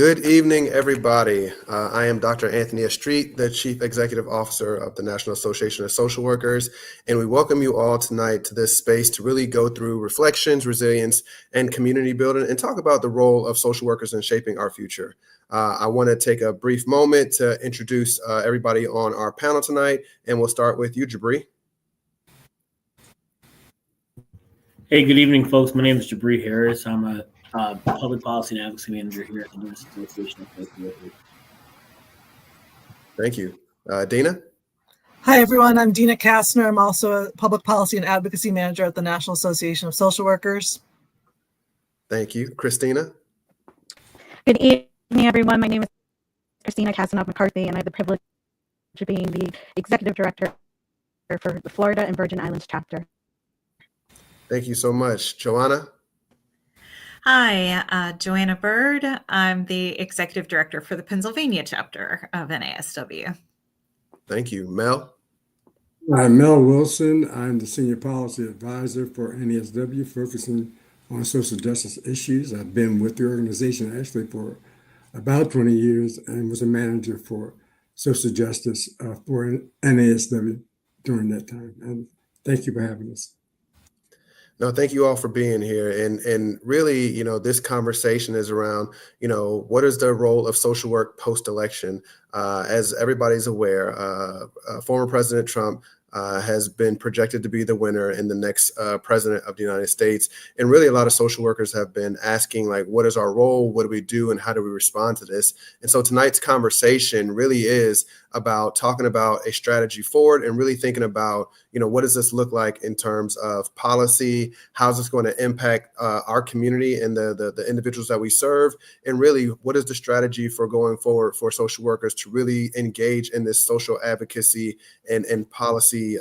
Good evening, everybody. I am Dr. Anthony Estreet, the Chief Executive Officer of the National Association of Social Workers, and we welcome you all tonight to this space to really go through reflections, resilience, and community building and talk about the role of social workers in shaping our future. I want to take a brief moment to introduce everybody on our panel tonight, and we'll start with you, Jabri. Hey, good evening, folks. My name is Jabri Harris. I'm a Public Policy and Advocacy Manager here at the National Association of Social Workers. Thank you. Dina? Hi, everyone. I'm Dina Kastner. I'm also a Public Policy and Advocacy Manager at the National Association of Social Workers. Thank you. Christina? Good evening, everyone. My name is Christina Casanova-McCarthy, and I have the privilege of being the Executive Director for the Florida and Virgin Islands chapter. Thank you so much. Joanna? Hi, Joanna Bird. I'm the Executive Director for the Pennsylvania chapter of NASW. Thank you. Mel? I'm Mel Wilson. I'm the Senior Policy Advisor for NASW, focusing on social justice issues. I've been with the organization actually for about 20 years and was a manager for social justice for NASW during that time. And thank you for having us. No, thank you all for being here. And really, this conversation is around, what is the role of social work post-election? As everybody's aware, former President Trump has been projected to be the winner and the next president of the United States. And really, a lot of social workers have been asking, like, what is our role? What do we do? And how do we respond to this? And so tonight's conversation really is about talking about a strategy forward and really thinking about, what does this look like in terms of policy? How's this going to impact our community and the individuals that we serve? And really, what is the strategy for going forward for social workers to really engage in this social advocacy and policy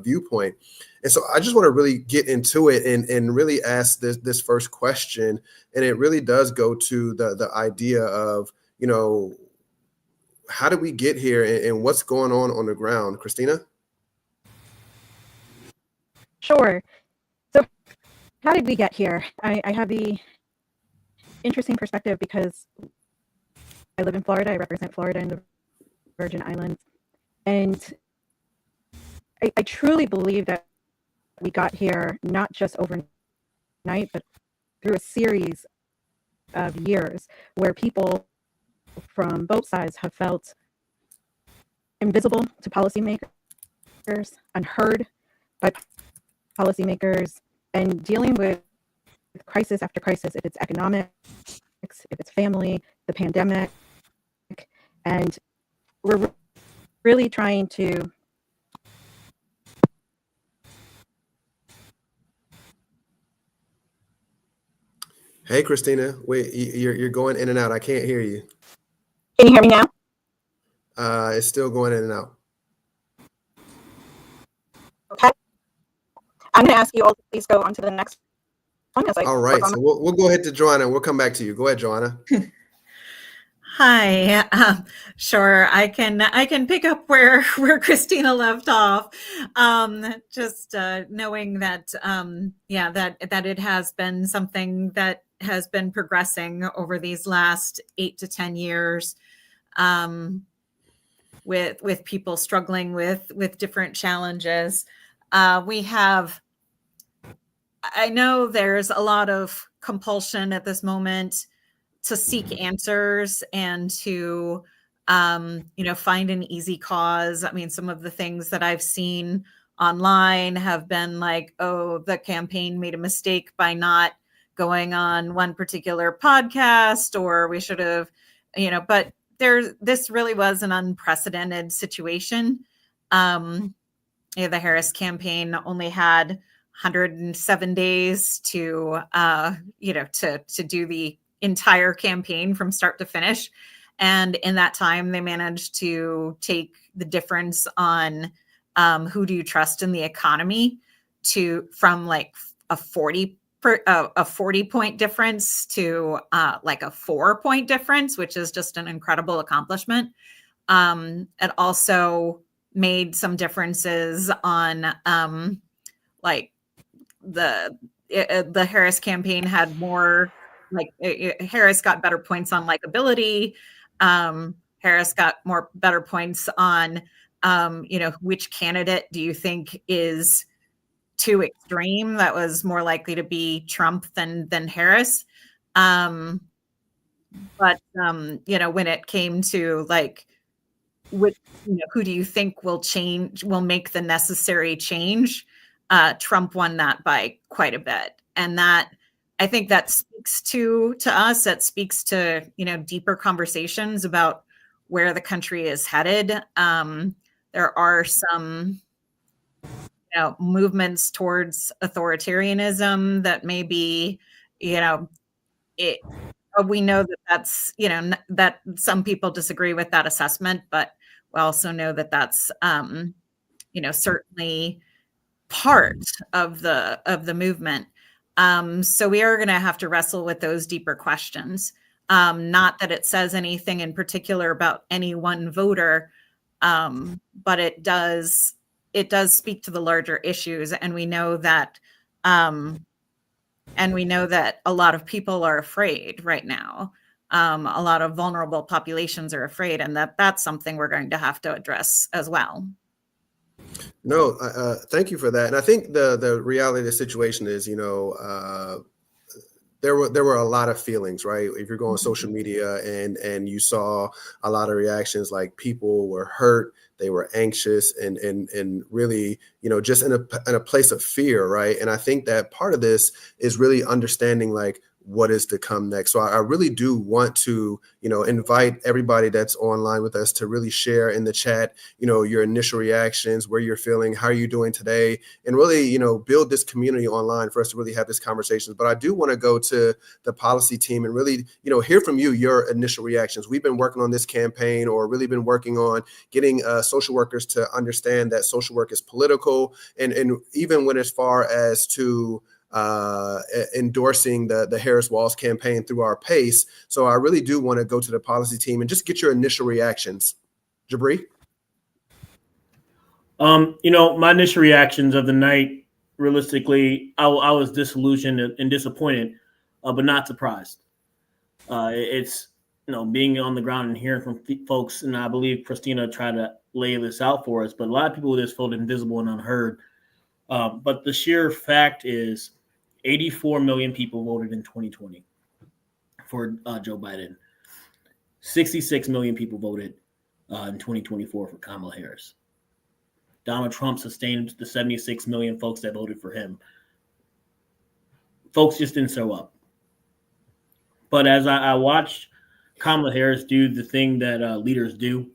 viewpoint? And so I just want to really get into it and really ask this first question. And it really does go to the idea of, how did we get here and what's going on the ground? Christina? Sure. So how did we get here? I have the interesting perspective because I live in Florida. I represent Florida and the Virgin Islands. And I truly believe that we got here not just overnight, but through a series of years where people from both sides have felt invisible to policymakers, unheard by policymakers, and dealing with crisis after crisis, if it's economics, if it's family, the pandemic, and we're really trying to Hey, Christina, wait, you're going in and out. I can't hear you. Can you hear me now? It's still going in and out. Okay. I'm going to ask you all to please go on to the next one. All right, so we'll go ahead to Joanna and we'll come back to you. Go ahead, Joanna. Hi, sure. I can pick up where Christina left off. Just knowing that, that it has been something that has been progressing over these last 8 to 10 years, with people struggling with different challenges. I know there's a lot of compulsion at this moment to seek answers and to, find an easy cause. I mean, some of the things that I've seen online have been like, oh, the campaign made a mistake by not going on one particular podcast, or we should have, but this really was an unprecedented situation. The Harris campaign only had 107 days to do the entire campaign from start to finish. And in that time, they managed to take the difference on who do you trust in the economy from like a 40-point difference to like a 4-point difference, which is just an incredible accomplishment. It also made some differences on like the Harris campaign had more Harris got better points on likability. Harris got better points on, which candidate do you think is too extreme? That was more likely to be Trump than Harris. But when it came to who do you think will make the necessary change? Trump won that by quite a bit. And that, I think that speaks to us, that speaks to, deeper conversations about where the country is headed. There are some, movements towards authoritarianism that may be, we know that's, that some people disagree with that assessment, but we also know that that's, certainly part of the movement. So we are going to have to wrestle with those deeper questions. Not that it says anything in particular about any one voter, but it does speak to the larger issues, and we know that a lot of people are afraid right now. A lot of vulnerable populations are afraid, and that's something we're going to have to address as well. No, thank you for that. And I think the reality of the situation is, there were a lot of feelings, right? If you're going on social media and you saw a lot of reactions, like people were hurt, they were anxious, and really, just in a place of fear, right? And I think that part of this is really understanding like what is to come next. So I really do want to, invite everybody that's online with us to really share in the chat, your initial reactions, where you're feeling, how are you doing today, and really, build this community online for us to really have this conversation. But I do want to go to the policy team and really, hear from you, your initial reactions. We've been working on this campaign, or really been working on getting social workers to understand that social work is political, and even went as far as to endorsing the Harris Walz campaign through our PACE. So I really do want to go to the policy team and just get your initial reactions. Jabri? My initial reactions of the night, realistically, I was disillusioned and disappointed, but not surprised. It's, being on the ground and hearing from folks, and I believe Christina tried to lay this out for us, but a lot of people just felt invisible and unheard. But the sheer fact is 84 million people voted in 2020 for Joe Biden. 66 million people voted in 2024 for Kamala Harris. Donald Trump sustained the 76 million folks that voted for him. Folks just didn't show up. But as I watched Kamala Harris do the thing that leaders do,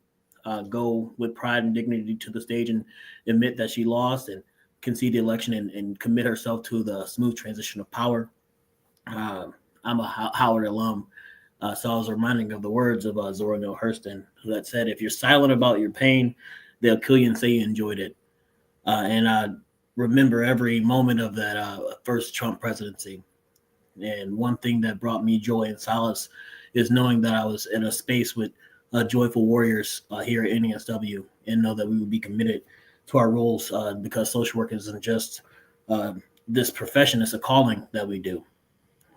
go with pride and dignity to the stage and admit that she lost and concede the election and commit herself to the smooth transition of power. I'm a Howard alum, so I was reminding of the words of Zora Neale Hurston, that said, if you're silent about your pain, they'll kill you and say you enjoyed it. And I remember every moment of that first Trump presidency. And one thing that brought me joy and solace is knowing that I was in a space with joyful warriors here at NASW, and know that we would be committed to our roles, because social work isn't just this profession, it's a calling that we do.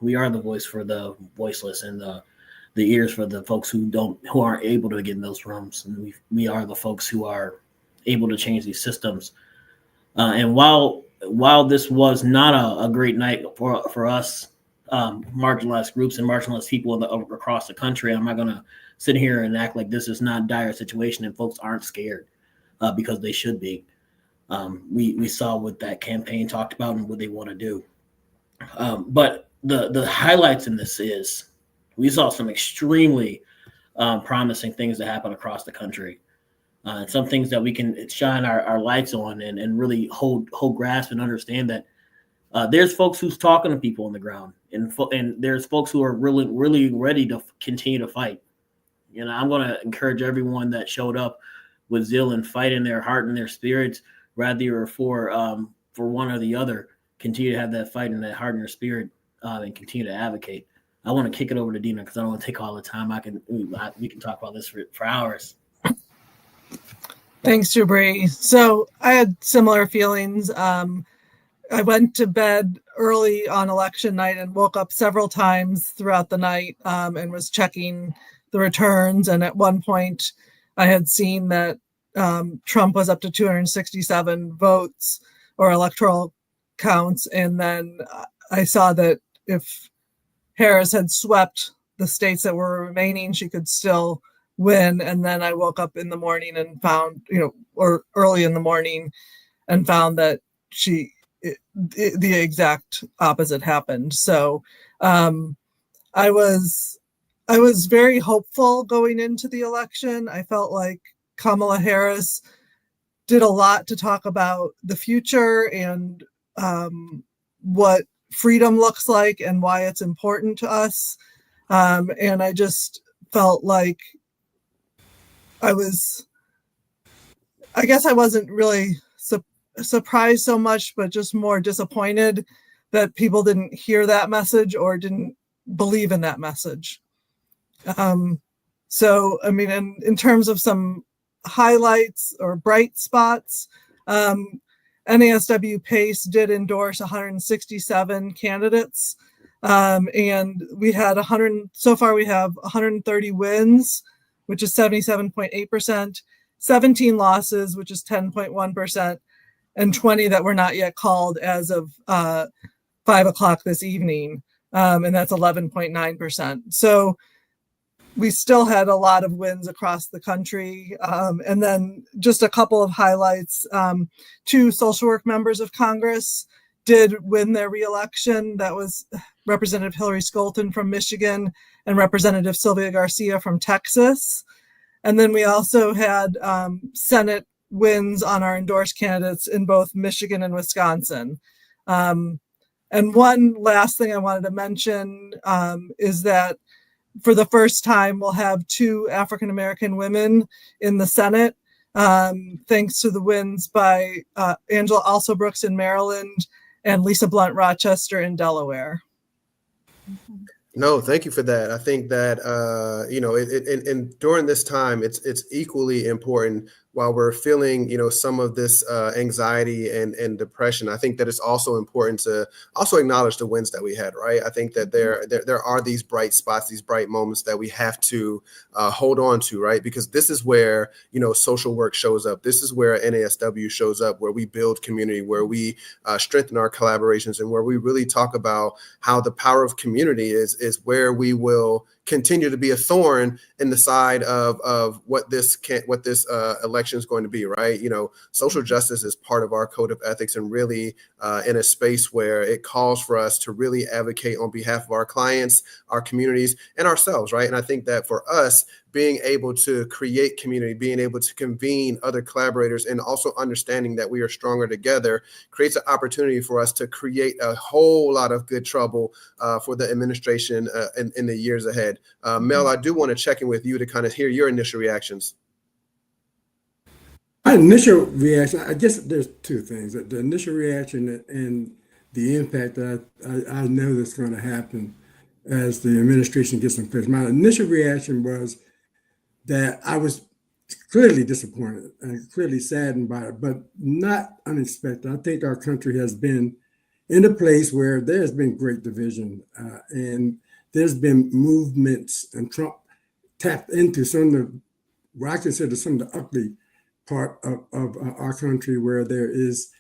We are the voice for the voiceless, and the ears for the folks who aren't able to get in those rooms. And we are the folks who are able to change these systems. And while this was not a great night for us, marginalized groups and marginalized people across the country, I'm not going to sit here and act like this is not a dire situation and folks aren't scared. Because they should be. We saw what that campaign talked about and what they want to do. But the highlights in this is we saw some extremely promising things that happen across the country. Some things that we can shine our lights on and really hold grasp and understand that there's folks who's talking to people on the ground, and there's folks who are really, really ready to continue to fight. I'm going to encourage everyone that showed up with zeal and fight in their heart and their spirits, rather you're for one or the other, continue to have that fight and that heart and your spirit, and continue to advocate. I want to kick it over to Dina because I don't want to take all the time. We can talk about this for hours. Thanks, Jabri. So I had similar feelings. I went to bed early on election night and woke up several times throughout the night and was checking the returns. And at one point, I had seen that Trump was up to 267 votes or electoral counts. And then I saw that if Harris had swept the states that were remaining, she could still win. And then I woke up in the morning and found, or early in the morning, and found that the exact opposite happened. So I was very hopeful going into the election. I felt like Kamala Harris did a lot to talk about the future and what freedom looks like and why it's important to us. And I just felt like I guess I wasn't really surprised so much, but just more disappointed that people didn't hear that message or didn't believe in that message. So, I mean, in terms of some highlights or bright spots, NASW PACE did endorse 167 candidates. And we had so far we have 130 wins, which is 77.8%, 17 losses, which is 10.1%, and 20 that were not yet called as of 5:00 this evening. And that's 11.9%. So we still had a lot of wins across the country. And then just a couple of highlights. 2 social work members of Congress did win their reelection. That was Representative Hillary Scholten from Michigan and Representative Sylvia Garcia from Texas. And then we also had Senate wins on our endorsed candidates in both Michigan and Wisconsin. And one last thing I wanted to mention is that for the first time, we'll have 2 African-American women in the Senate, thanks to the wins by Angela Alsobrooks in Maryland and Lisa Blunt Rochester in Delaware. No, thank you for that. I think that, and during this time, it's equally important while we're feeling, some of this anxiety and depression. I think that it's also important to also acknowledge the wins that we had, right? I think that there are these bright spots, these bright moments that we have to hold on to, right? Because this is where, social work shows up. This is where NASW shows up, where we build community, where we strengthen our collaborations, and where we really talk about how the power of community is where we will continue to be a thorn in the side of what this election is going to be, right? Social justice is part of our code of ethics, and really in a space where it calls for us to really advocate on behalf of our clients, our communities, and ourselves, right? And I think that for us, being able to create community, being able to convene other collaborators, and also understanding that we are stronger together creates an opportunity for us to create a whole lot of good trouble for the administration in the years ahead. Mel, I do want to check in with you to kind of hear your initial reactions. My initial reaction, I guess there's 2 things. The initial reaction and the impact that I know that's going to happen as the administration gets in place. My initial reaction was that I was clearly disappointed and clearly saddened by it, but not unexpected. I think our country has been in a place where there's been great division and there's been movements, and Trump tapped into some of what I consider some of the ugly part of our country, where there is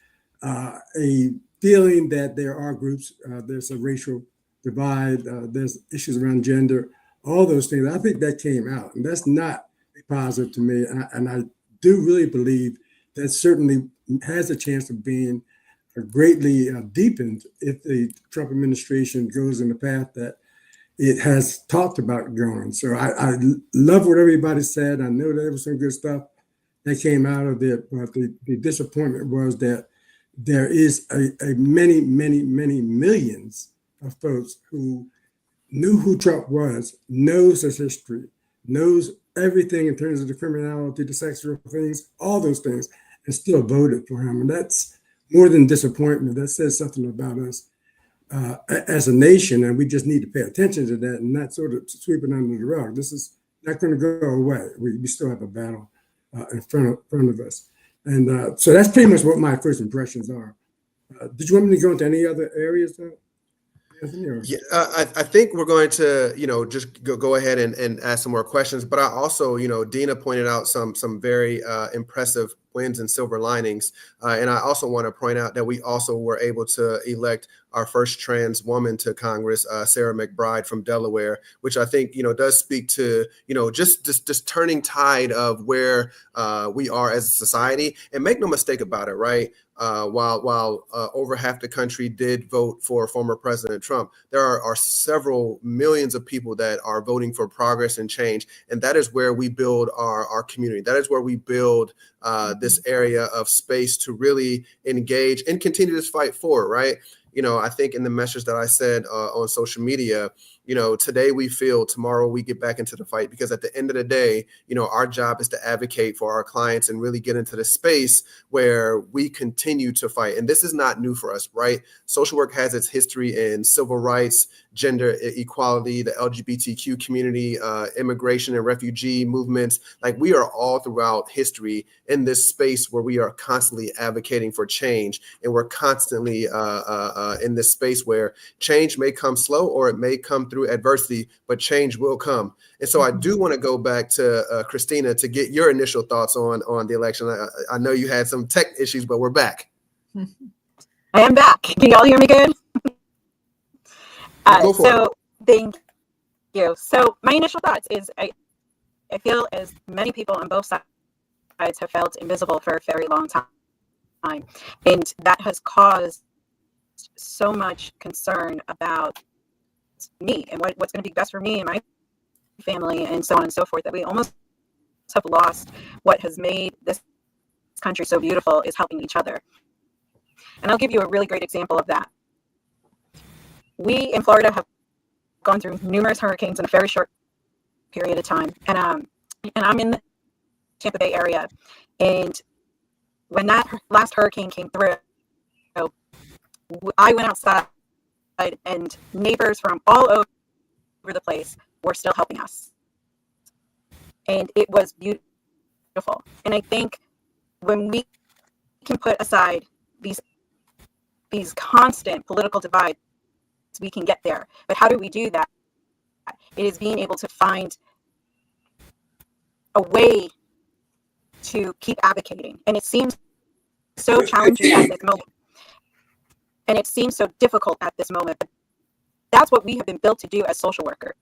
a feeling that there are groups, there's a racial divide, there's issues around gender, all those things. I think that came out, and that's not positive to me. And I do really believe that certainly has a chance of being greatly deepened if the Trump administration goes in the path that it has talked about going. So I love what everybody said. I know there was some good stuff that came out of it, but the disappointment was that there is a many millions of folks who knew who Trump was, knows his history, knows everything in terms of the criminality, the sexual things, all those things, and still voted for him. And that's more than disappointment. That says something about us as a nation, and we just need to pay attention to that and not sort of sweep it under the rug. This is not going to go away. We still have a battle in front of us. And so that's pretty much what my first impressions are Did you want me to go into any other areas, Anthony? Or? Yeah, I think we're going to, just go ahead and ask some more questions. But I also, Dina pointed out some very impressive wins and silver linings. And I also want to point out that we also were able to elect our first trans woman to Congress, Sarah McBride from Delaware, which I think, does speak to, just turning tide of where we are as a society. And make no mistake about it, right? While over half the country did vote for former President Trump, there are several millions of people that are voting for progress and change. And that is where we build our community. That is where we build this area of space to really engage and continue this fight forward, right? I think in the message that I said on social media, today we feel, tomorrow we get back into the fight, because at the end of the day, our job is to advocate for our clients and really get into the space where we continue to fight. And this is not new for us, right? Social work has its history in civil rights, gender equality, the LGBTQ community, immigration and refugee movements. Like, we are all throughout history in this space where we are constantly advocating for change. And we're constantly in this space where change may come slow or it may come through adversity, but change will come. And so I do want to go back to Christina to get your initial thoughts on the election. I know you had some tech issues, but we're back. I am back. Can y'all hear me good? Go for So thank you. So my initial thoughts is I feel as many people on both sides have felt invisible for a very long time. And that has caused so much concern about me and what's going to be best for me and my family and so on and so forth, that we almost have lost what has made this country so beautiful, is helping each other. And I'll give you a really great example of that. We in Florida have gone through numerous hurricanes in a very short period of time. And I'm in the Tampa Bay area. And when that last hurricane came through, I went outside and neighbors from all over the place were still helping us. And it was beautiful. And I think when we can put aside these constant political divides, we can get there. But how do we do that? It is being able to find a way to keep advocating. And it seems so challenging at this moment. And it seems so difficult at this moment. But that's what we have been built to do as social workers.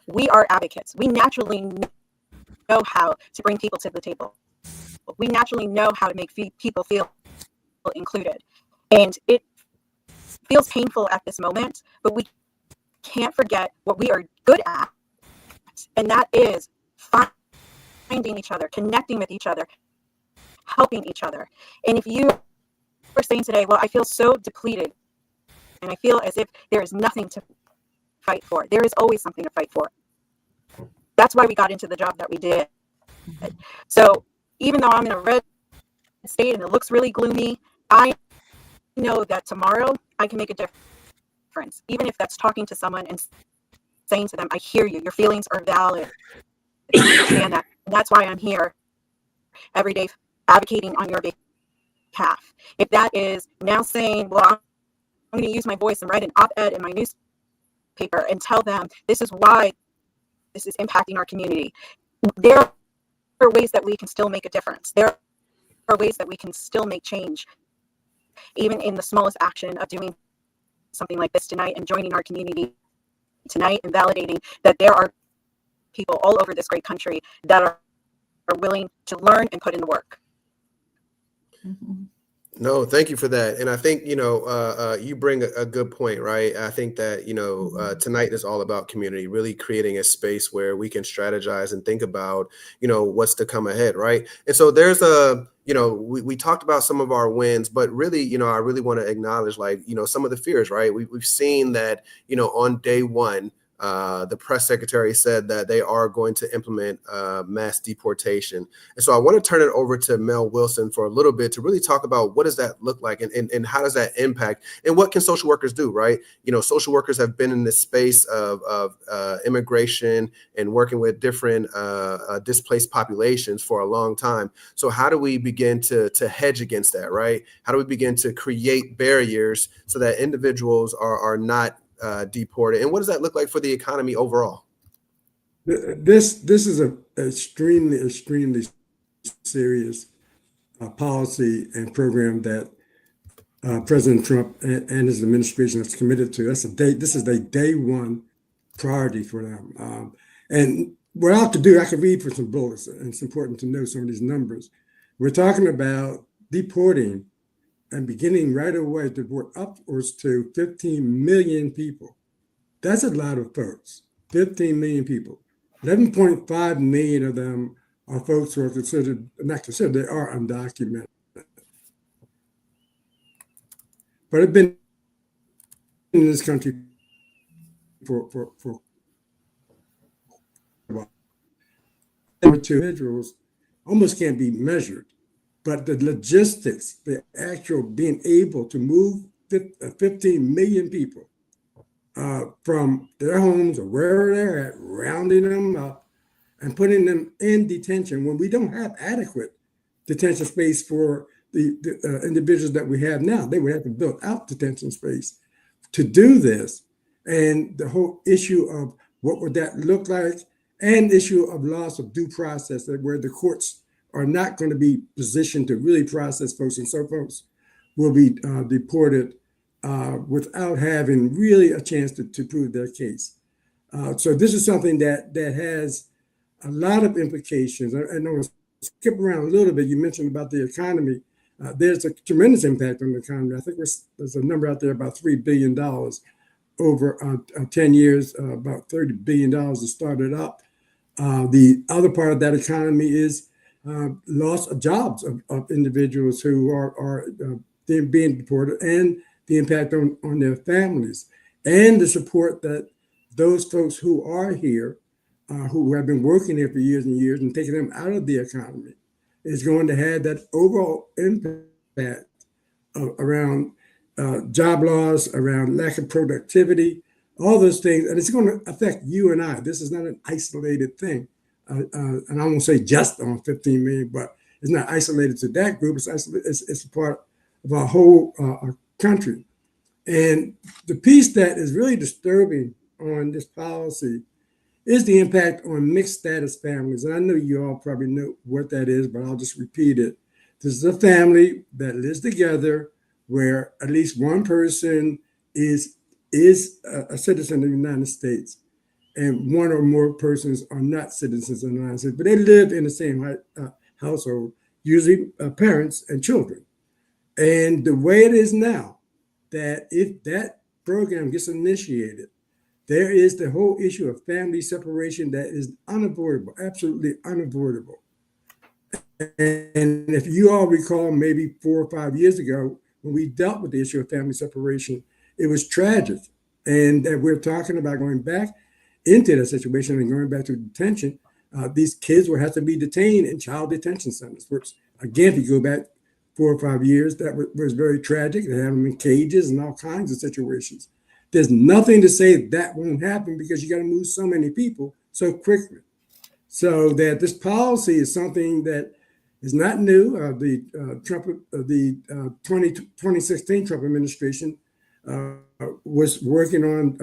We are advocates. We naturally know how to bring people to the table. We naturally know how to make people feel included. And it feels painful at this moment, but we can't forget what we are good at. And that is finding each other, connecting with each other, helping each other. And if you are saying today, well, I feel so depleted and I feel as if there is nothing to fight for, there is always something to fight for. That's why we got into the job that we did. So even though I'm in a red state and it looks really gloomy, I know that tomorrow I can make a difference. Even if that's talking to someone and saying to them, I hear you, your feelings are valid. I understand that. And that's why I'm here every day advocating on your behalf. If that is now saying, well, I'm going to use my voice and write an op-ed in my newspaper and tell them this is why this is impacting our community. There are ways that we can still make a difference. There are ways that we can still make change, even in the smallest action of doing something like this tonight and joining our community tonight and validating that there are people all over this great country that are willing to learn and put in the work. Mm-hmm. No, thank you for that. And I think, you bring a good point, right? I think that, tonight is all about community, really creating a space where we can strategize and think about, what's to come ahead, right? And so there's we talked about some of our wins, but really, I really want to acknowledge, some of the fears, right? We've seen that, on day one, The press secretary said that they are going to implement mass deportation. And so I want to turn it over to Mel Wilson for a little bit to really talk about what does that look like, and how does that impact, and what can social workers do, right? You know, social workers have been in this space of immigration and working with different displaced populations for a long time. So how do we begin to hedge against that, right? How do we begin to create barriers so that individuals are not deported, and what does that look like for the economy overall? This is a extremely serious policy and program that President Trump and his administration has committed to. This is a day one priority for them. And what I have to do, I can read for some bullets, and it's important to know some of these numbers. We're talking about deporting and beginning right away to deport upwards to 15 million people. That's a lot of folks, 15 million people. 11.5 million of them are folks who are not considered, they are undocumented. But have been in this country for a while. Individuals almost can't be measured. But the logistics, the actual being able to move 15 million people from their homes or wherever they're at, rounding them up and putting them in detention when we don't have adequate detention space for the individuals that we have now. They would have to build out detention space to do this. And the whole issue of what would that look like, and issue of loss of due process, where the courts are not going to be positioned to really process folks, and so folks will be deported without having really a chance to prove their case. So this is something that has a lot of implications. And I want to skip around a little bit. You mentioned about the economy. There's a tremendous impact on the economy. I think there's a number out there about $3 billion over 10 years, about $30 billion to start it up. The other part of that economy is loss of jobs of individuals who are being deported, and the impact on their families, and the support that those folks who are here, who have been working here for years and years, and taking them out of the economy, is going to have that overall impact around job loss, around lack of productivity, all those things. And it's going to affect you and I. This is not an isolated thing. And I won't say just on 15 million, but it's not isolated to that group. It's a part of our whole country. And the piece that is really disturbing on this policy is the impact on mixed status families. And I know you all probably know what that is, but I'll just repeat it. This is a family that lives together where at least one person is a citizen of the United States, and one or more persons are not citizens of the United States, but they live in the same household, usually parents and children. And the way it is now, that if that program gets initiated, there is the whole issue of family separation that is unavoidable, absolutely unavoidable. And if you all recall, maybe 4 or 5 years ago, when we dealt with the issue of family separation, it was tragic. And that we're talking about going back into that situation and going back to detention. These kids will have to be detained in child detention centers, which, again, if you go back 4 or 5 years, that was very tragic. They have them in cages and all kinds of situations. There's nothing to say that won't happen, because you got to move so many people so quickly. So that this policy is something that is not new. The 2016 Trump administration was working on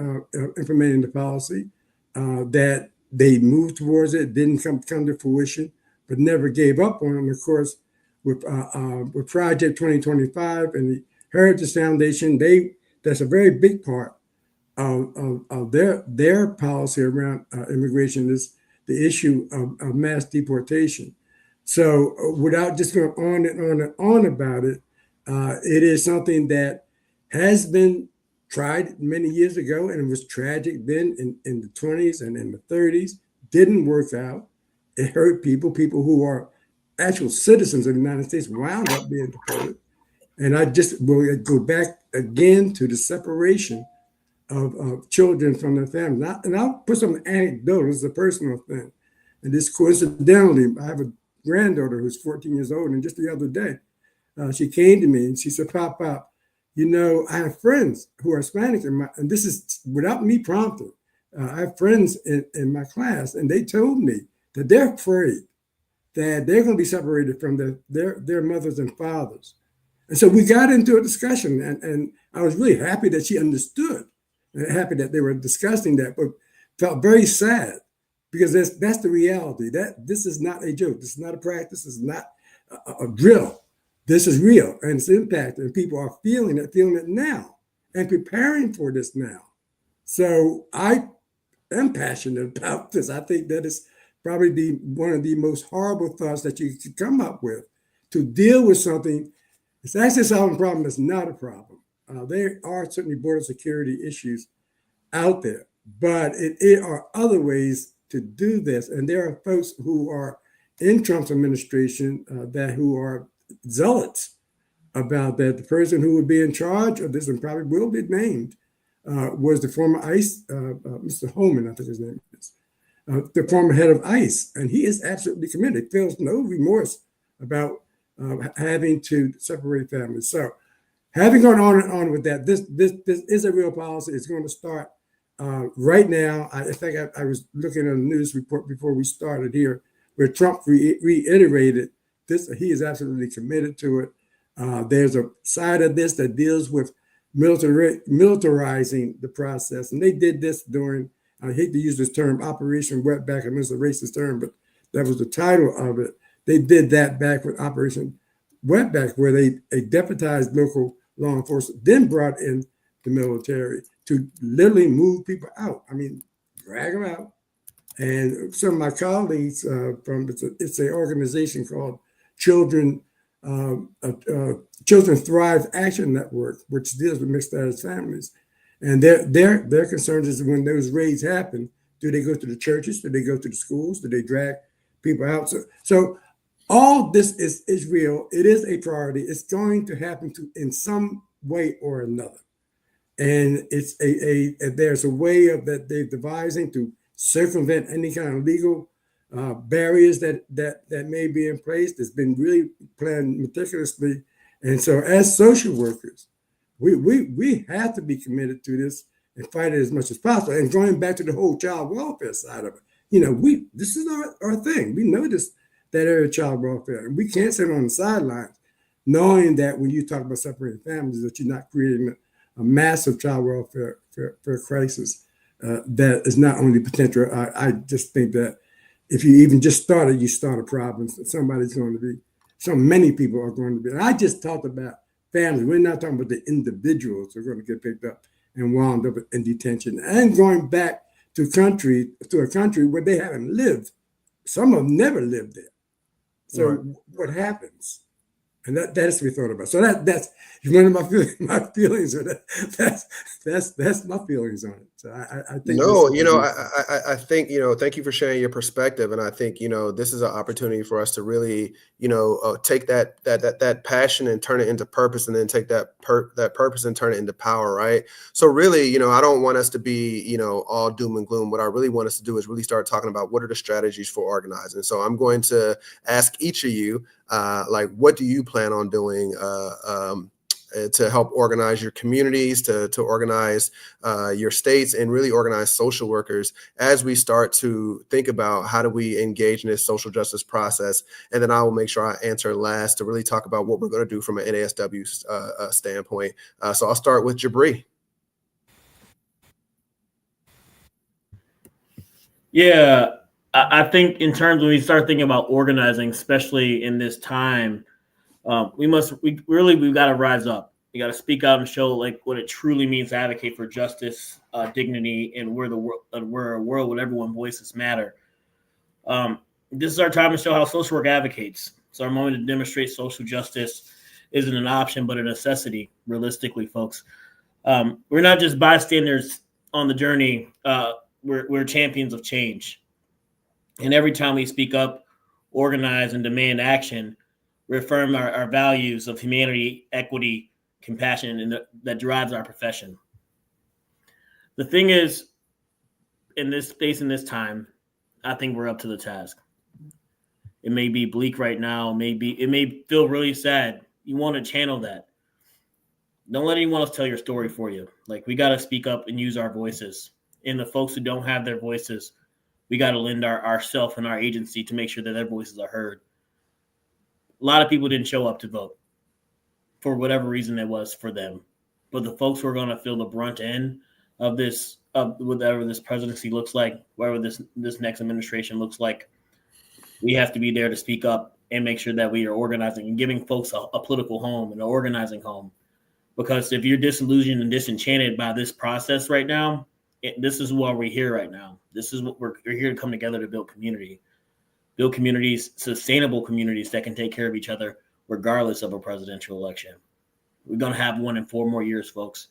implementing the policy. That they moved towards it, didn't come to fruition, but never gave up on them. Of course, with Project 2025 and the Heritage Foundation, that's a very big part of their policy around immigration, is the issue of mass deportation. So without just going on and on and on about it, it is something that has been tried many years ago, and it was tragic then in the 20s and in the 30s. Didn't work out. It hurt people who are actual citizens of the United States wound up being deported. And I just will go back again to the separation of children from their families. And I'll put some anecdotal. This is a personal thing. And this coincidentally, I have a granddaughter who's 14 years old, and just the other day, she came to me and she said, Pop, I have friends who are Hispanic, and this is without me prompting. I have friends in my class, and they told me that they're afraid that they're going to be separated from their mothers and fathers. And so we got into a discussion, and I was really happy that she understood, and happy that they were discussing that, but felt very sad because that's the reality. That this is not a joke. This is not a practice. This is not a drill. This is real, and it's impacting, and people are feeling it now, and preparing for this now. So I am passionate about this. I think that is probably one of the most horrible thoughts that you could come up with, to deal with something. It's actually solving a problem that's not a problem. There are certainly border security issues out there, but it are other ways to do this. And there are folks who are in Trump's administration who are zealots about that. The person who would be in charge of this, and probably will be named, was the former ICE, Mr. Holman, I think his name is, the former head of ICE. And he is absolutely committed, feels no remorse about having to separate families. So having gone on and on with that, this is a real policy. It's going to start right now. In fact, I was looking at a news report before we started here, where Trump reiterated this. He is absolutely committed to it. There's a side of this that deals with militarizing the process. And they did this during, I hate to use this term, Operation Wetback. I mean, it's a racist term, but that was the title of it. They did that back with Operation Wetback, where they deputized local law enforcement, then brought in the military to literally move people out. I mean, drag them out. And some of my colleagues it's an organization called Children Thrive Action Network, which deals with mixed status families. And their concern is when those raids happen, do they go to the churches? Do they go to the schools? Do they drag people out? So all this is real. It is a priority. It's going to happen in some way or another. And it's there's a way of that they're devising to circumvent any kind of legal barriers that may be in place. That's been really planned meticulously. And so as social workers, we have to be committed to this and fight it as much as possible. And going back to the whole child welfare side of it, this is our thing. We know that area of child welfare, and we can't sit on the sidelines knowing that when you talk about separating families, that you're not creating a massive child welfare crisis that is not only potential. I just think that if you even just start it, you start a problem. Many people are going to be. And I just talked about families. We're not talking about the individuals who are going to get picked up and wound up in detention and going back to a country where they haven't lived. Some of them never lived there. So right. What happens? And that has to be thought about. So that's one of my feelings on that. That's my feelings on it. So I think I think thank you for sharing your perspective, and I think this is an opportunity for us to really take that passion and turn it into purpose, and then take that purpose and turn it into power, right? So really, I don't want us to be all doom and gloom. What I really want us to do is really start talking about what are the strategies for organizing. So I'm going to ask each of you, what do you plan on doing to help organize your communities, to organize your states, and really organize social workers as we start to think about how do we engage in this social justice process. And then I will make sure I answer last to really talk about what we're going to do from an NASW standpoint. So I'll start with Jabri. Yeah, I think in terms when we start thinking about organizing, especially in this time, we've got to rise up. We got to speak out and show what it truly means to advocate for justice, dignity, and we're a world where everyone's voices matter. This is our time to show how social work advocates. It's our moment to demonstrate social justice isn't an option, but a necessity, realistically, folks. We're not just bystanders on the journey. We're champions of change. And every time we speak up, organize, and demand action, reaffirm our values of humanity, equity, compassion, and that drives our profession. The thing is, in this space, in this time, I think we're up to the task. It may be bleak right now. It may feel really sad. You want to channel that. Don't let anyone else tell your story for you. Like, we got to speak up and use our voices. And the folks who don't have their voices, we got to lend ourself and our agency to make sure that their voices are heard. A lot of people didn't show up to vote for whatever reason it was for them. But the folks who are going to feel the brunt end of this, of whatever this presidency looks like, whatever this next administration looks like, we have to be there to speak up and make sure that we are organizing and giving folks a political home and an organizing home. Because if you're disillusioned and disenchanted by this process right now, this is why we're here right now. This is what we're here to come together to build community. Build communities, sustainable communities that can take care of each other regardless of a presidential election. We're going to have one in 4 more years, folks.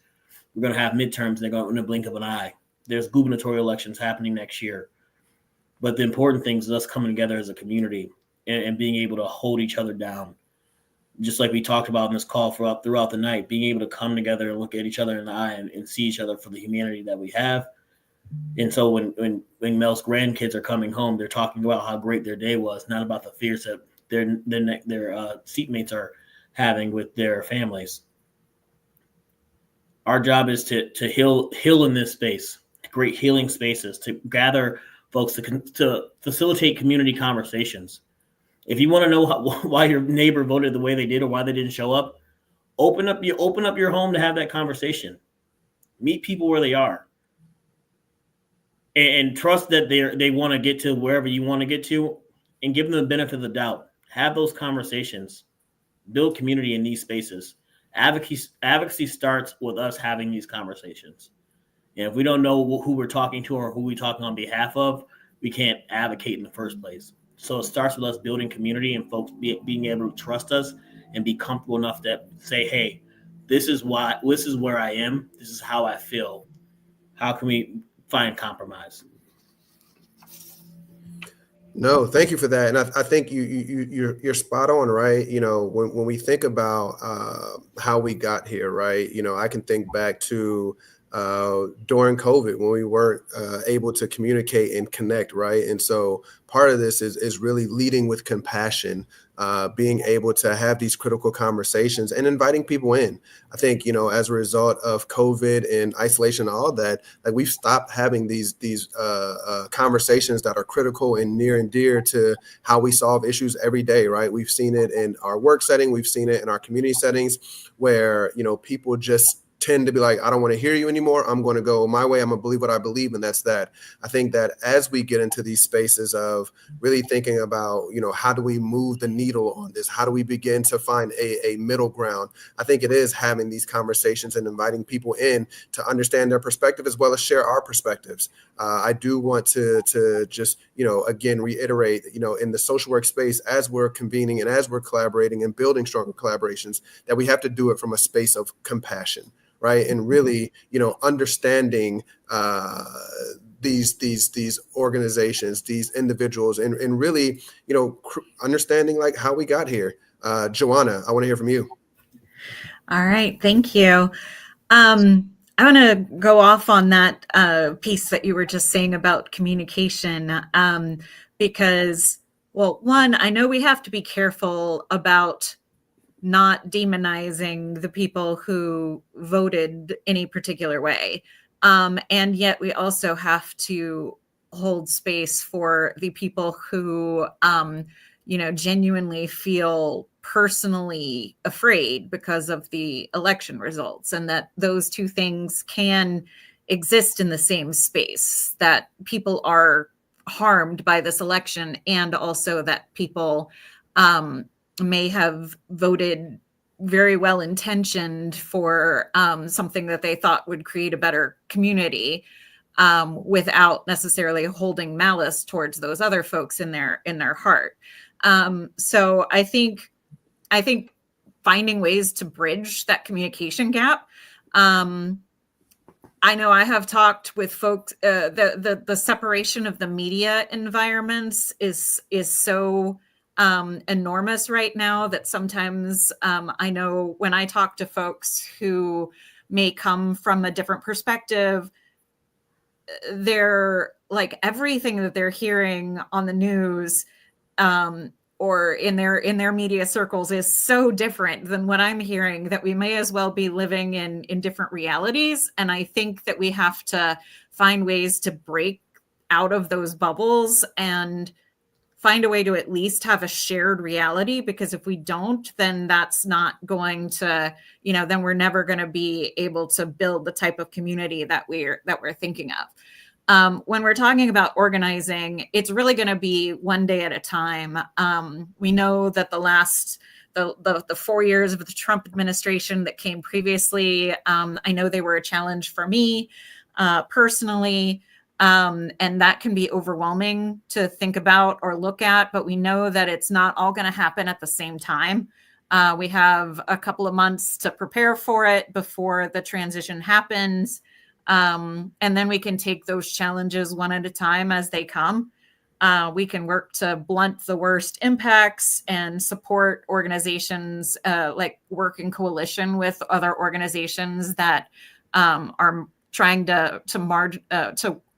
We're going to have midterms. They're going in the blink of an eye. There's gubernatorial elections happening next year. But the important thing is us coming together as a community and being able to hold each other down. Just like we talked about in this call throughout the night, being able to come together and look at each other in the eye and see each other for the humanity that we have. And so when Mel's grandkids are coming home, they're talking about how great their day was, not about the fears that their seatmates are having with their families. Our job is to heal in this space, to create healing spaces, to gather folks to facilitate community conversations. If you want to know why your neighbor voted the way they did or why they didn't show up, open up your home to have that conversation. Meet people where they are, and trust that they want to get to wherever you want to get to, and give them the benefit of the doubt. Have those conversations. Build community in these spaces. Advocacy starts with us having these conversations. And if we don't know who we're talking to or who we're talking on behalf of, we can't advocate in the first place. So it starts with us building community and folks being able to trust us and be comfortable enough to say, hey, this is where I am. This is how I feel. How can we find compromise? No, thank you for that. And I think you're spot on, right? You know, when we think about how we got here, right? You know, I can think back to during COVID when we weren't able to communicate and connect, right? And so part of this is really leading with compassion, being able to have these critical conversations and inviting people in. I think, you know, as a result of COVID and isolation and all that, like we've stopped having these conversations that are critical and near and dear to how we solve issues every day, right? We've seen it in our work setting. We've seen it in our community settings where, you know, people just tend to be like, I don't want to hear you anymore. I'm going to go my way. I'm going to believe what I believe. And that's that. I think that as we get into these spaces of really thinking about, you know, how do we move the needle on this? How do we begin to find a middle ground? I think it is having these conversations and inviting people in to understand their perspective as well as share our perspectives. I do want to just, you know, again, reiterate, you know, in the social work space, as we're convening and as we're collaborating and building stronger collaborations, that we have to do it from a space of compassion. Right. And really, you know, understanding these organizations, these individuals, and really, you know, understanding like how we got here. Joanna, I want to hear from you. All right. Thank you. I want to go off on that piece that you were just saying about communication, because, well, one, I know we have to be careful about not demonizing the people who voted any particular way. And yet we also have to hold space for the people who, you know, genuinely feel personally afraid because of the election results, and that those two things can exist in the same space, that people are harmed by this election, and also that people may have voted very well intentioned for something that they thought would create a better community, without necessarily holding malice towards those other folks in their heart. So I think finding ways to bridge that communication gap. I know I have talked with folks. The separation of the media environments is so enormous right now that sometimes I know when I talk to folks who may come from a different perspective, they're like everything that they're hearing on the news or in their media circles is so different than what I'm hearing that we may as well be living in different realities. And I think that we have to find ways to break out of those bubbles and find a way to at least have a shared reality, because if we don't, then that's not going to, then we're never going to be able to build the type of community that we're thinking of. When we're talking about organizing, it's really going to be one day at a time. We know that the 4 years of the Trump administration that came previously, I know they were a challenge for me personally. And that can be overwhelming to think about or look at, but we know that it's not all going to happen at the same time. We have a couple of months to prepare for it before the transition happens. And then we can take those challenges one at a time as they come. We can work to blunt the worst impacts and support organizations, like work in coalition with other organizations that are trying to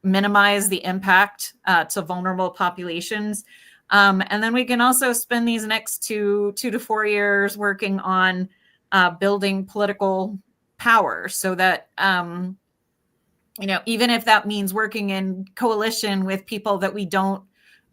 minimize the impact to vulnerable populations. And then we can also spend these next 2 to 4 years working on building political power so that, even if that means working in coalition with people that we don't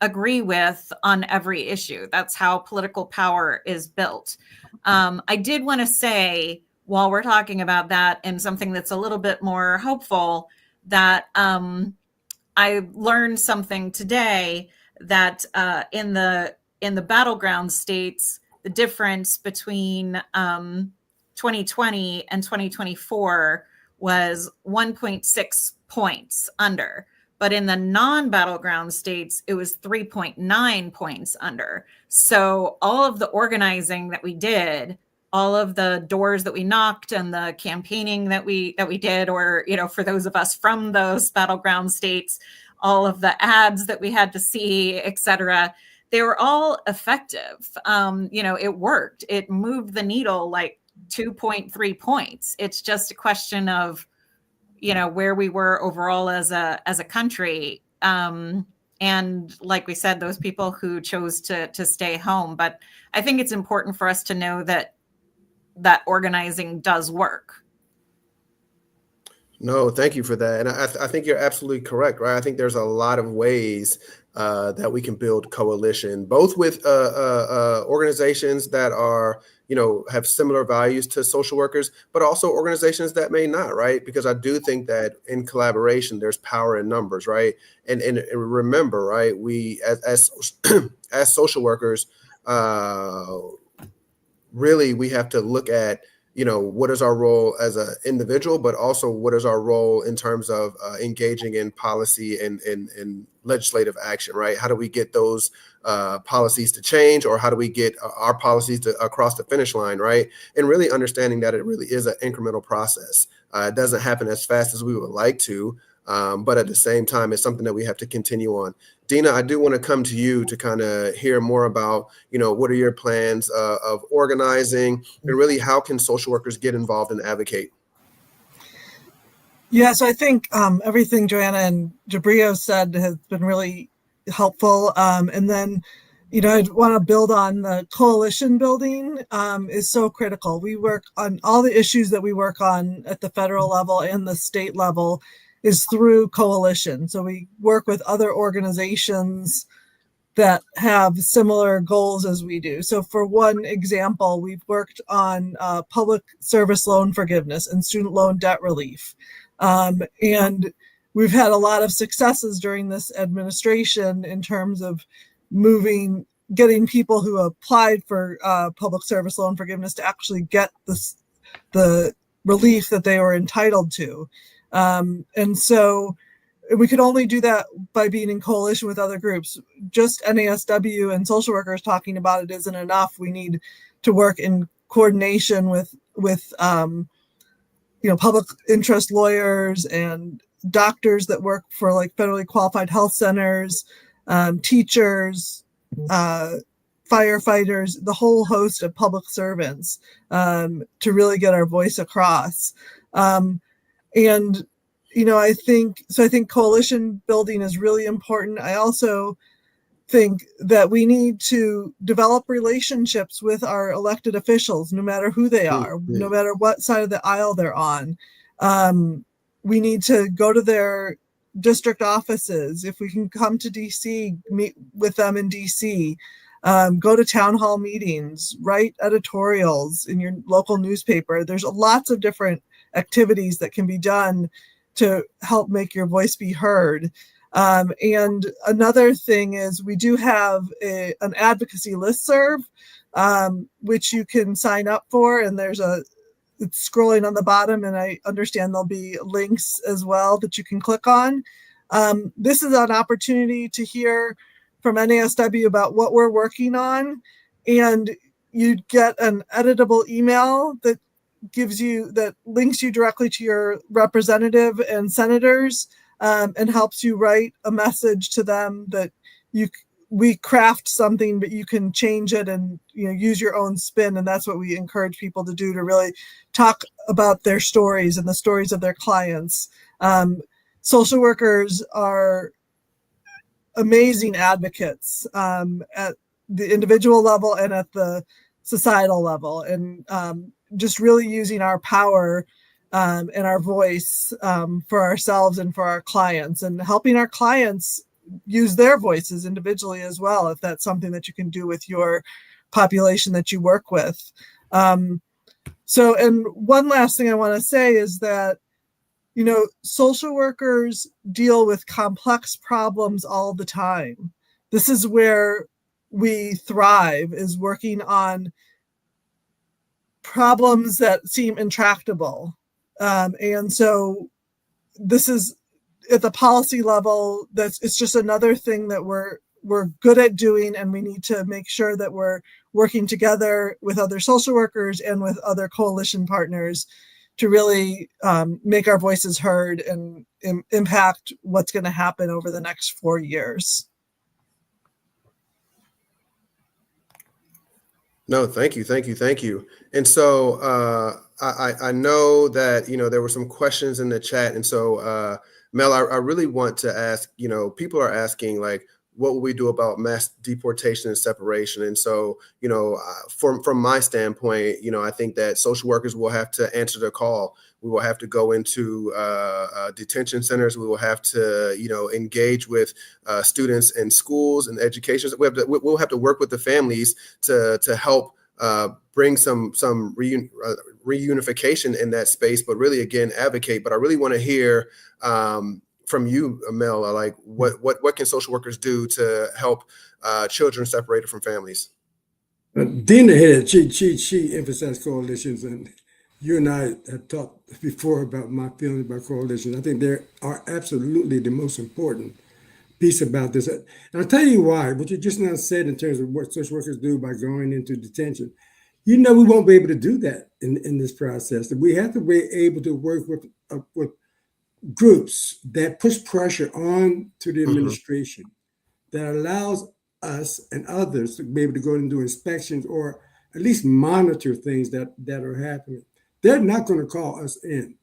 agree with on every issue, that's how political power is built. I did want to say, while we're talking about that, and something that's a little bit more hopeful, that I learned something today that in the battleground states, the difference between 2020 and 2024 was 1.6 points under. But in the non-battleground states, it was 3.9 points under. So all of the organizing that we did, all of the doors that we knocked and the campaigning that we did, or, for those of us from those battleground states, all of the ads that we had to see, et cetera, they were all effective. It worked. It moved the needle like 2.3 points. It's just a question of, where we were overall as a country. And like we said, those people who chose to stay home. But I think it's important for us to know that organizing does work. No, thank you for that. And I think you're absolutely correct, right? I think there's a lot of ways that we can build coalition, both with organizations that are, have similar values to social workers, but also organizations that may not, right? Because I do think that in collaboration, there's power in numbers, right? And remember, right, we as as social workers, really, we have to look at, what is our role as an individual, but also what is our role in terms of engaging in policy and legislative action, right? How do we get those policies to change, or how do we get our policies to across the finish line, right? And really understanding that it really is an incremental process. It doesn't happen as fast as we would like to, but at the same time, it's something that we have to continue on. Dina, I do want to come to you to kind of hear more about, what are your plans of organizing, and really how can social workers get involved and advocate? Yeah, so I think everything Joanna and Jabrio said has been really helpful. And then, I want to build on the coalition building is so critical. We work on all the issues that we work on at the federal level and the state level is through coalition. So we work with other organizations that have similar goals as we do. So for one example, we've worked on public service loan forgiveness and student loan debt relief. And we've had a lot of successes during this administration in terms of getting people who applied for public service loan forgiveness to actually get the relief that they were entitled to. And so we could only do that by being in coalition with other groups. Just NASW and social workers talking about it isn't enough. We need to work in coordination with public interest lawyers and doctors that work for like federally qualified health centers, teachers, firefighters, the whole host of public servants to really get our voice across. And I think coalition building is really important. I also think that we need to develop relationships with our elected officials, no matter who they are, no matter what side of the aisle they're on. We need to go to their district offices. If we can come to DC, meet with them in DC, go to town hall meetings, write editorials in your local newspaper. There's lots of different activities that can be done to help make your voice be heard. And another thing is we do have an advocacy listserv, which you can sign up for, and it's scrolling on the bottom, and I understand there'll be links as well that you can click on. This is an opportunity to hear from NASW about what we're working on, and you get an editable email that links you directly to your representative and senators, and helps you write a message to them that we craft something, but you can change it and use your own spin. And that's what we encourage people to do, to really talk about their stories and the stories of their clients. Social workers are amazing advocates at the individual level and at the societal level, and just really using our power and our voice for ourselves and for our clients, and helping our clients use their voices individually as well, if that's something that you can do with your population that you work with. And one last thing I want to say is that, social workers deal with complex problems all the time. This is where we thrive, is working on problems that seem intractable. And so this is at the policy level, it's just another thing that we're good at doing, and we need to make sure that we're working together with other social workers and with other coalition partners to really make our voices heard and impact what's going to happen over the next 4 years. No, thank you. And so I know that there were some questions in the chat, and so Mel, I really want to ask. People are asking, like, what will we do about mass deportation and separation? And so from my standpoint, I think that social workers will have to answer the call. We will have to go into detention centers. We will have to engage with students in schools and education. We'll have to work with the families to help bring some reunification in that space, but really, again, advocate. But I really want to hear from you, Mel, like what can social workers do to help children separated from families? Dina hit it. She emphasized coalitions, and you and I have talked before about my feeling about coalitions. I think they are absolutely the most important piece about this. And I'll tell you why. What you just now said in terms of what social workers do by going into detention, we won't be able to do that in this process. We have to be able to work with groups that push pressure on to the administration, that allows us and others to be able to go and do inspections or at least monitor things that are happening. They're not going to call us in.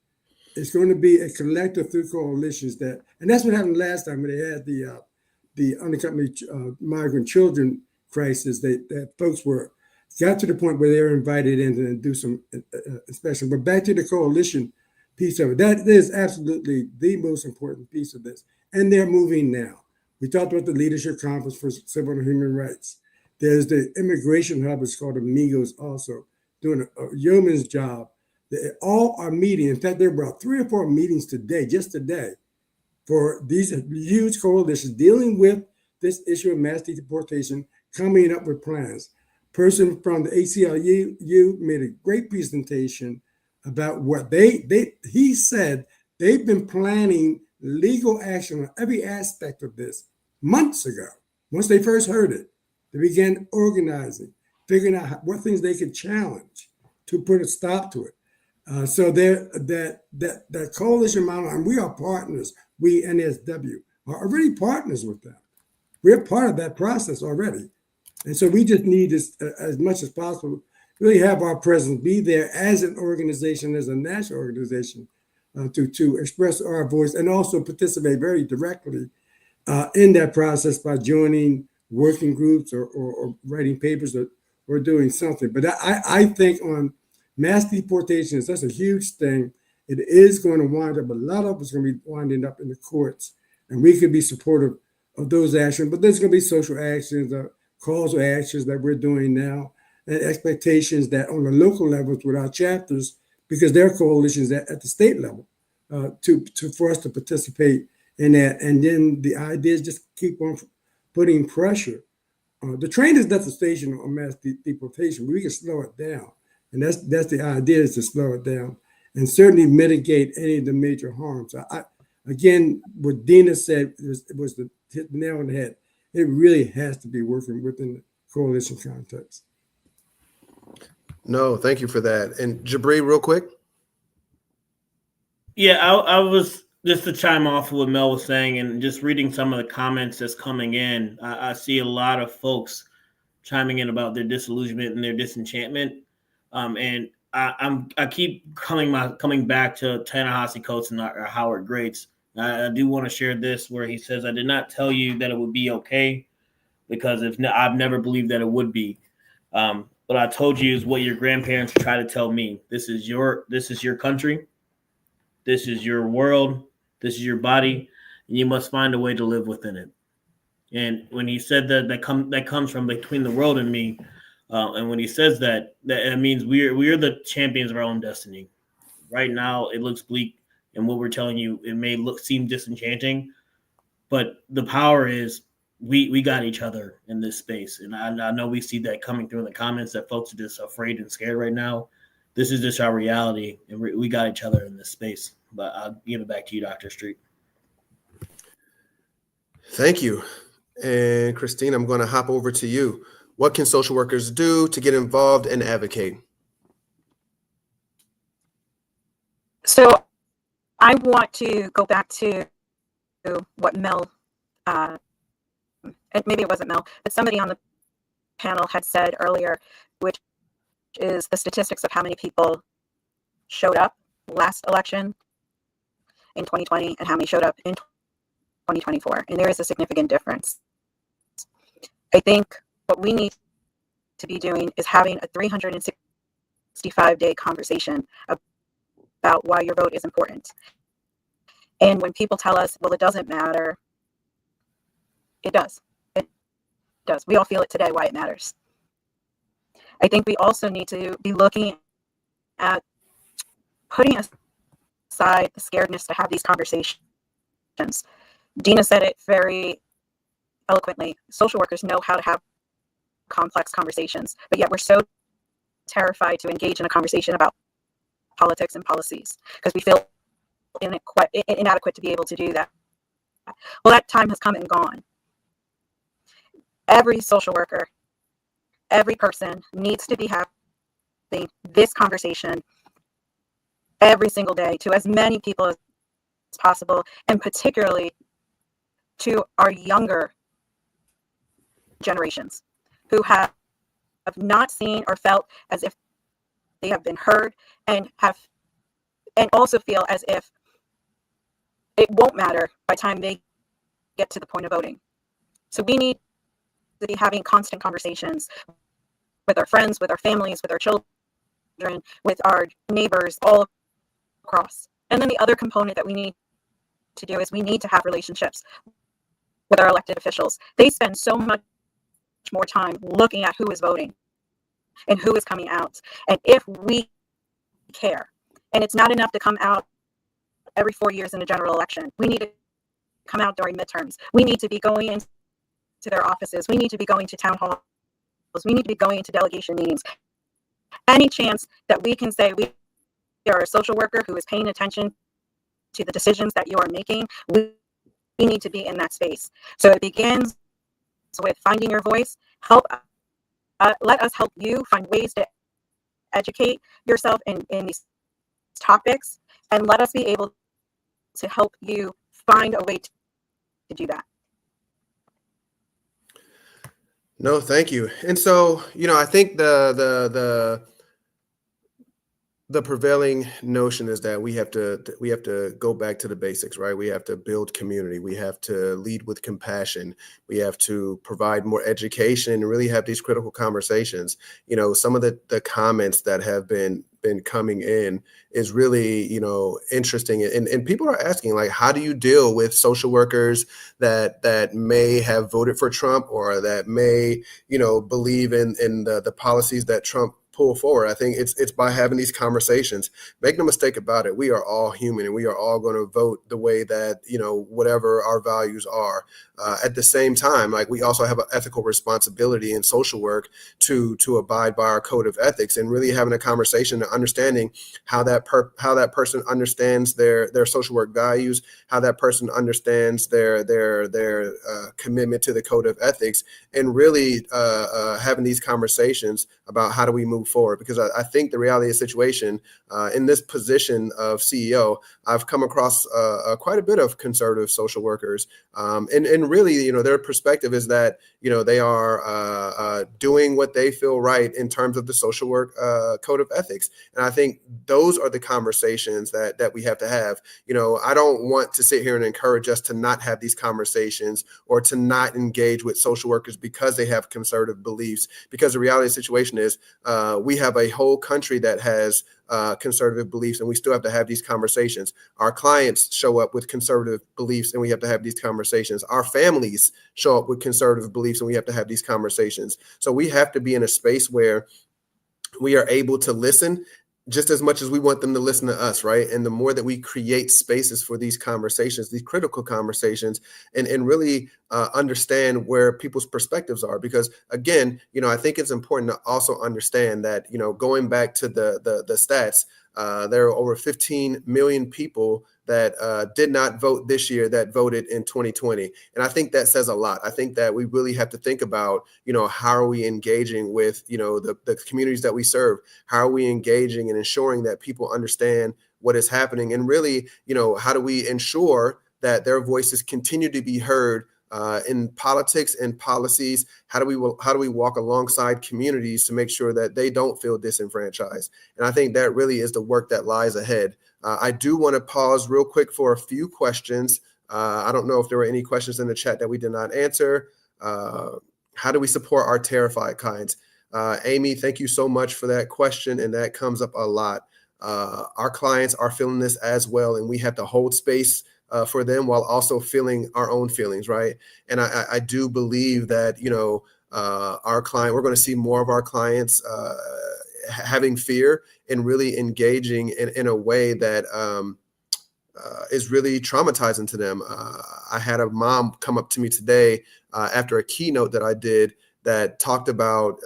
It's going to be a collective through coalitions and that's what happened last time when they had the unaccompanied migrant children crisis. That folks got to the point where they were invited in to do some inspection. But back to the coalition piece of it, that is absolutely the most important piece of this. And they're moving now. We talked about the Leadership Conference for Civil and Human Rights. There's the immigration hub, it's called Amigos, also doing a yeoman's job. They all are meeting. In fact, there were about 3 or 4 meetings just today, for these huge coalitions dealing with this issue of mass deportation, coming up with plans. Person from the ACLU made a great presentation about what he said they've been planning legal action on every aspect of this months ago. Once they first heard it, they began organizing, figuring out what things they could challenge to put a stop to it. So that coalition model, and we are partners. We NASW are already partners with them. We're part of that process already, and so we just need to, as much as possible, really have our presence, be there as an organization, as a national organization, to express our voice and also participate very directly in that process by joining working groups or writing papers or doing something. But I think on mass deportation is such a huge thing. It is going to wind up, a lot of us are going to be winding up in the courts, and we could be supportive of those actions. But there's going to be social actions, causal actions that we're doing now, and expectations that on the local levels with our chapters, because there are coalitions at the state level, for us to participate in that. And then the idea is just keep on putting pressure. The train is not the station on mass deportation. We can slow it down, and that's the idea, is to slow it down and certainly mitigate any of the major harms. Again, what Dina said was the hit the nail on the head. It really has to be working within the coalition context. No, thank you for that. And Jabri, real quick. Yeah, I was just to chime off of what Mel was saying, and just reading some of the comments that's coming in. I see a lot of folks chiming in about their disillusionment and their disenchantment, and I keep coming back to Ta-Nehisi Coates and Howard Greats. I do want to share this where he says, "I did not tell you that it would be okay, because I've never believed that it would be. What I told you is what your grandparents tried to tell me. This is your country. This is your world. This is your body, and you must find a way to live within it." And when he said that comes from between the world and me, and when he says that it means we're the champions of our own destiny. Right now, it looks bleak, and what we're telling you, it may seem disenchanting, but the power is we got each other in this space. And I know we see that coming through in the comments, that folks are just afraid and scared right now. This is just our reality, and we got each other in this space. But I'll give it back to you, Dr. Estreet. Thank you. And Christine, I'm going to hop over to you. What can social workers do to get involved and advocate? So I want to go back to what Mel, and maybe it wasn't Mel, but somebody on the panel had said earlier, which is the statistics of how many people showed up last election in 2020 and how many showed up in 2024. And there is a significant difference. I think what we need to be doing is having a 365-day conversation about why your vote is important. And when people tell us, well, it doesn't matter, it does. It does. We all feel it today, why it matters. I think we also need to be looking at putting aside the scaredness to have these conversations. Dina said it very eloquently. Social workers know how to have complex conversations, but yet we're so terrified to engage in a conversation about politics and policies because we feel inadequate to be able to do that. Well, that time has come and gone. Every social worker, every person needs to be having this conversation every single day to as many people as possible, and particularly to our younger generations who have not seen or felt as if they have been heard, and also feel as if it won't matter by the time they get to the point of voting. So we need to be having constant conversations with our friends, with our families, with our children, with our neighbors, all across. And then the other component that we need to do is we need to have relationships with our elected officials. They spend so much more time looking at who is voting and who is coming out. And if we care, and it's not enough to come out every 4 years in a general election, we need to come out during midterms. We need to be going into their offices. We need to be going to town halls. We need to be going into delegation meetings. Any chance that we can say we are a social worker who is paying attention to the decisions that you are making, we need to be in that space. So it begins with finding your voice. Let us help you find ways to educate yourself in these topics, and let us be able to help you find a way to do that. No, thank you. And so, I think the the prevailing notion is that we have to go back to the basics, right? We have to build community. We have to lead with compassion. We have to provide more education and really have these critical conversations. You know, some of the comments that have been coming in is really, you know, interesting. And people are asking, like, how do you deal with social workers that may have voted for Trump or that may, you know, believe in the policies that Trump pull forward? I think it's by having these conversations. Make no mistake about it. We are all human and we are all going to vote the way that, you know, whatever our values are. At the same time, like, we also have an ethical responsibility in social work to abide by our code of ethics, and really having a conversation and understanding how that person understands their social work values, how that person understands their commitment to the code of ethics, and really having these conversations about how do we move forward. Because I think the reality of the situation in this position of CEO, I've come across quite a bit of conservative social workers, and really, you know, their perspective is that, you know, they are doing what they feel right in terms of the social work code of ethics. And I think those are the conversations that we have to have. You know, I don't want to sit here and encourage us to not have these conversations or to not engage with social workers because they have conservative beliefs, because the reality of the situation is we have a whole country that has conservative beliefs, and we still have to have these conversations. Our clients show up with conservative beliefs, and we have to have these conversations. Our families show up with conservative beliefs, and we have to have these conversations. So we have to be in a space where we are able to listen just as much as we want them to listen to us, right? And the more that we create spaces for these conversations, these critical conversations, and really understand where people's perspectives are. Because again, you know, I think it's important to also understand that, you know, going back to the stats, there are over 15 million people that did not vote this year that voted in 2020. And I think that says a lot. I think that we really have to think about, you know, how are we engaging with, you know, the communities that we serve? How are we engaging and ensuring that people understand what is happening? And really, you know, how do we ensure that their voices continue to be heard in politics and policies? How do we walk alongside communities to make sure that they don't feel disenfranchised? And I think that really is the work that lies ahead. I do want to pause real quick for a few questions. I don't know if there were any questions in the chat that we did not answer. How do we support our terrified clients? Amy, thank you so much for that question, and that comes up a lot. Our clients are feeling this as well, and we have to hold space for them while also feeling our own feelings, right? And I do believe that, you know, we're going to see more of our clients having fear and really engaging in a way that is really traumatizing to them. I had a mom come up to me today after a keynote that I did that talked about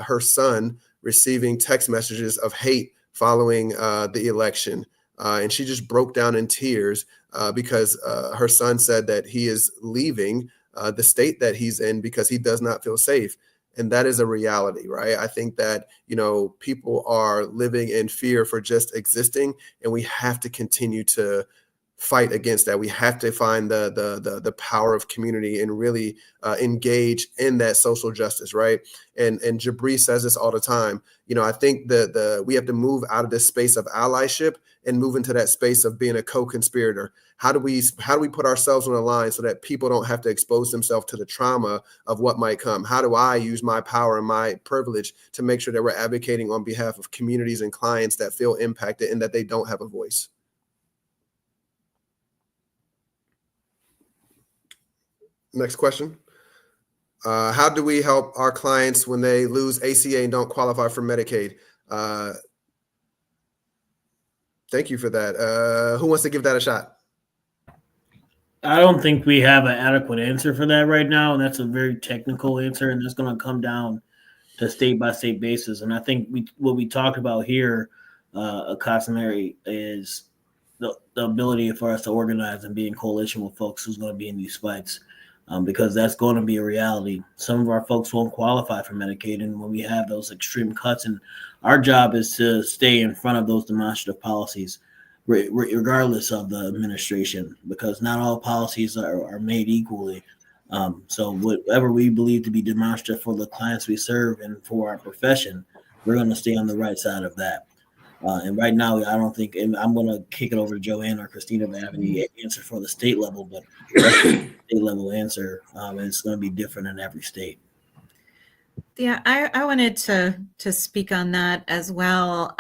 her son receiving text messages of hate following the election. And she just broke down in tears because her son said that he is leaving the state that he's in because he does not feel safe. And that is a reality, right? I think that, you know, people are living in fear for just existing, and we have to continue to fight against that. We have to find the power of community and really engage in that social justice, right? And Jabri says this all the time. You know, I think we have to move out of this space of allyship and move into that space of being a co-conspirator. How do we put ourselves on the line so that people don't have to expose themselves to the trauma of what might come? How do I use my power and my privilege to make sure that we're advocating on behalf of communities and clients that feel impacted and that they don't have a voice? Next question. How do we help our clients when they lose ACA and don't qualify for Medicaid? Thank you for that. Who wants to give that a shot? I don't think we have an adequate answer for that right now, and that's a very technical answer, and that's going to come down to state by state basis. And I think what we talked about here, Casimiri, is the ability for us to organize and be in coalition with folks who's going to be in these fights, because that's going to be a reality. Some of our folks won't qualify for Medicaid, and when we have those extreme cuts, and our job is to stay in front of those demonstrative policies, regardless of the administration, because not all policies are made equally. So whatever we believe to be demonstrative for the clients we serve and for our profession, we're going to stay on the right side of that. And right now, I don't think, and I'm going to kick it over to Joanne or Christina to have any answer for the state level, but that's the state level answer. And it's going to be different in every state. Yeah, I wanted to speak on that as well,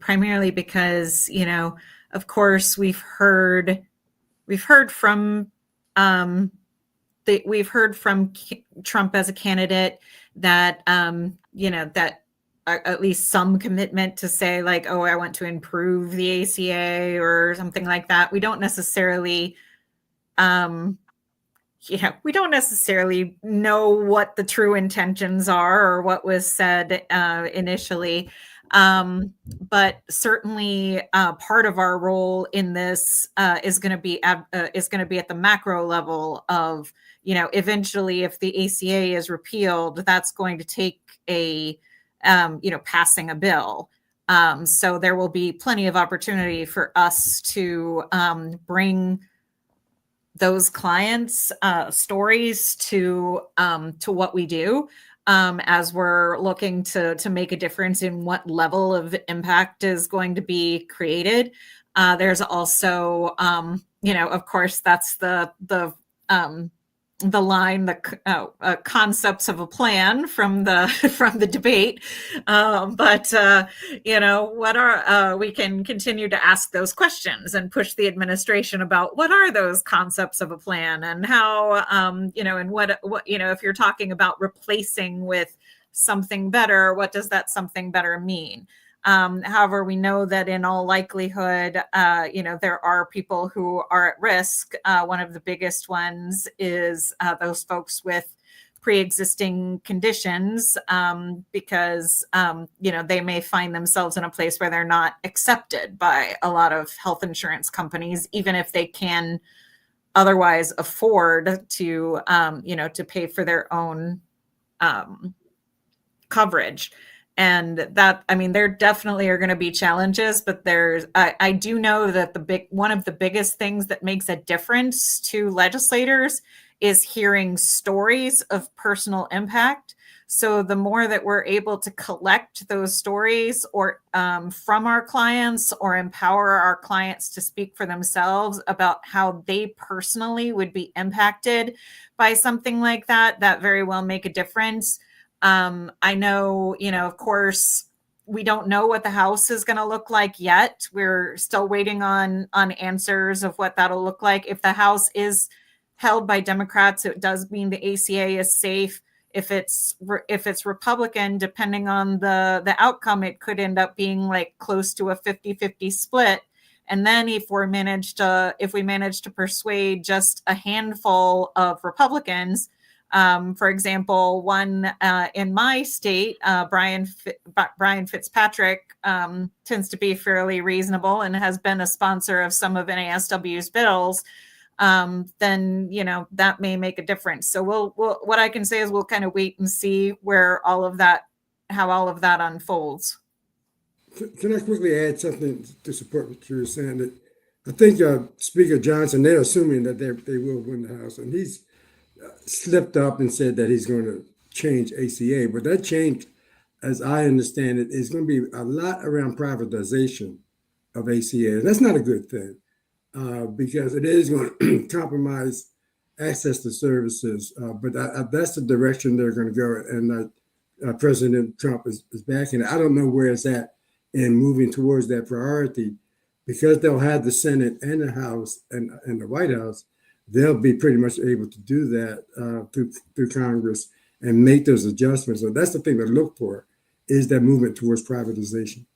primarily because, you know, of course, we've heard from we've heard from Trump as a candidate that you know, that at least some commitment to say like, oh, I want to improve the ACA or something like that. We don't necessarily we don't necessarily know what the true intentions are or what was said initially. But certainly part of our role in this is going to be at the macro level of, you know, eventually if the ACA is repealed, that's going to take a, you know, passing a bill. So there will be plenty of opportunity for us to bring those clients' stories to what we do, as we're looking to make a difference in what level of impact is going to be created. There's also, you know, of course, that's the line, the concepts of a plan from the debate. But you know, what are we can continue to ask those questions and push the administration about what are those concepts of a plan and how, you know, and what, you know, if you're talking about replacing with something better, what does that something better mean? However, we know that in all likelihood, you know, there are people who are at risk. One of the biggest ones is those folks with pre-existing conditions, because, you know, they may find themselves in a place where they're not accepted by a lot of health insurance companies, even if they can otherwise afford to, you know, to pay for their own coverage. And that, I mean, there definitely are going to be challenges, but I do know that one of the biggest things that makes a difference to legislators is hearing stories of personal impact. So the more that we're able to collect those stories or from our clients or empower our clients to speak for themselves about how they personally would be impacted by something like that, that very well make a difference. I know, you know, of course, we don't know what the House is going to look like yet. We're still waiting on answers of what that'll look like. If the House is held by Democrats, it does mean the ACA is safe. If it's Republican, depending on the outcome, it could end up being like close to a 50-50 split. And then if we manage to persuade just a handful of Republicans, for example, one in my state, Brian Fitzpatrick, tends to be fairly reasonable and has been a sponsor of some of NASW's bills. Then, you know, that may make a difference. So we'll what I can say is we'll kind of wait and see how all of that unfolds. Can I quickly add something to support what you were saying? That I think Speaker Johnson, they're assuming that they will win the House, and he's slipped up and said that he's going to change ACA. But that change, as I understand it, is going to be a lot around privatization of ACA. And that's not a good thing because it is going to compromise access to services. But that's the direction they're going to go. And President Trump is backing it. I don't know where it's at in moving towards that priority because they'll have the Senate and the House and the White House. They'll be pretty much able to do that through Congress and make those adjustments. So that's the thing to look for, is that movement towards privatization.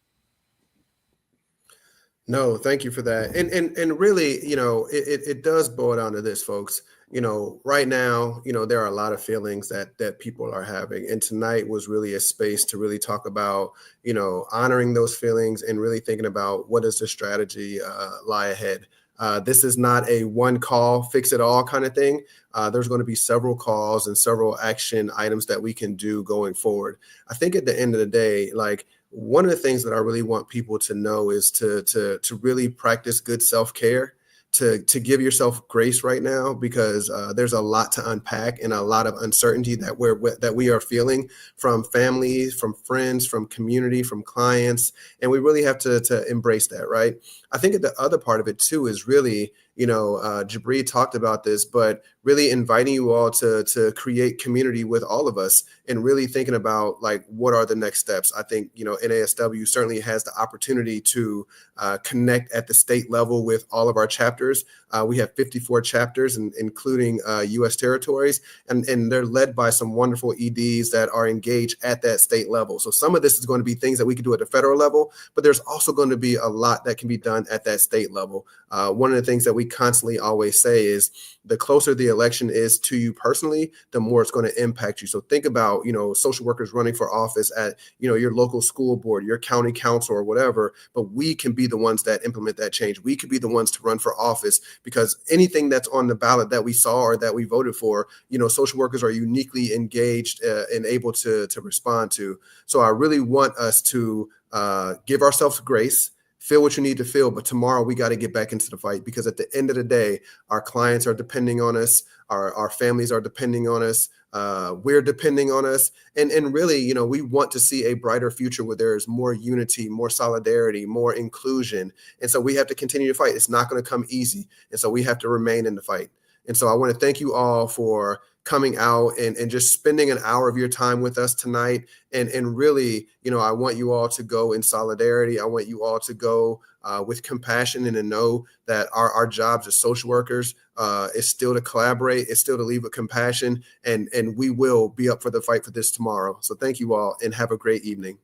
No, thank you for that. And really, you know, it does boil down to this, folks. You know, right now, you know, there are a lot of feelings that people are having. And tonight was really a space to really talk about, you know, honoring those feelings and really thinking about what does the strategy lie ahead. This is not a one call, fix it all kind of thing. There's going to be several calls and several action items that we can do going forward. I think at the end of the day, like one of the things that I really want people to know is to really practice good self-care, to give yourself grace right now, because there's a lot to unpack and a lot of uncertainty that we are feeling from families, from friends, from community, from clients, and we really have to embrace that, right? I think the other part of it too is really, Jabri talked about this, but really inviting you all to create community with all of us and really thinking about like, what are the next steps? I think, NASW certainly has the opportunity to connect at the state level with all of our chapters. We have 54 chapters, including U.S. territories, and they're led by some wonderful EDs that are engaged at that state level. So some of this is going to be things that we can do at the federal level, but there's also going to be a lot that can be done at that state level. One of the things that we constantly always say is the closer the election is to you personally, the more it's going to impact you. So think about, social workers running for office at, your local school board, your county council or whatever, but we can be the ones that implement that change. We could be the ones to run for office, because anything that's on the ballot that we saw or that we voted for, social workers are uniquely engaged and able to respond to. So I really want us to give ourselves grace, feel what you need to feel, but tomorrow we got to get back into the fight, because at the end of the day, our clients are depending on us, our families are depending on us, we're depending on us, and really, we want to see a brighter future where there is more unity, more solidarity, more inclusion, and so we have to continue to fight. It's not going to come easy, and so we have to remain in the fight. And so I want to thank you all for coming out and just spending an hour of your time with us tonight. And really, I want you all to go in solidarity. I want you all to go with compassion and to know that our jobs as social workers is still to collaborate, is still to lead with compassion, and we will be up for the fight for this tomorrow. So thank you all and have a great evening.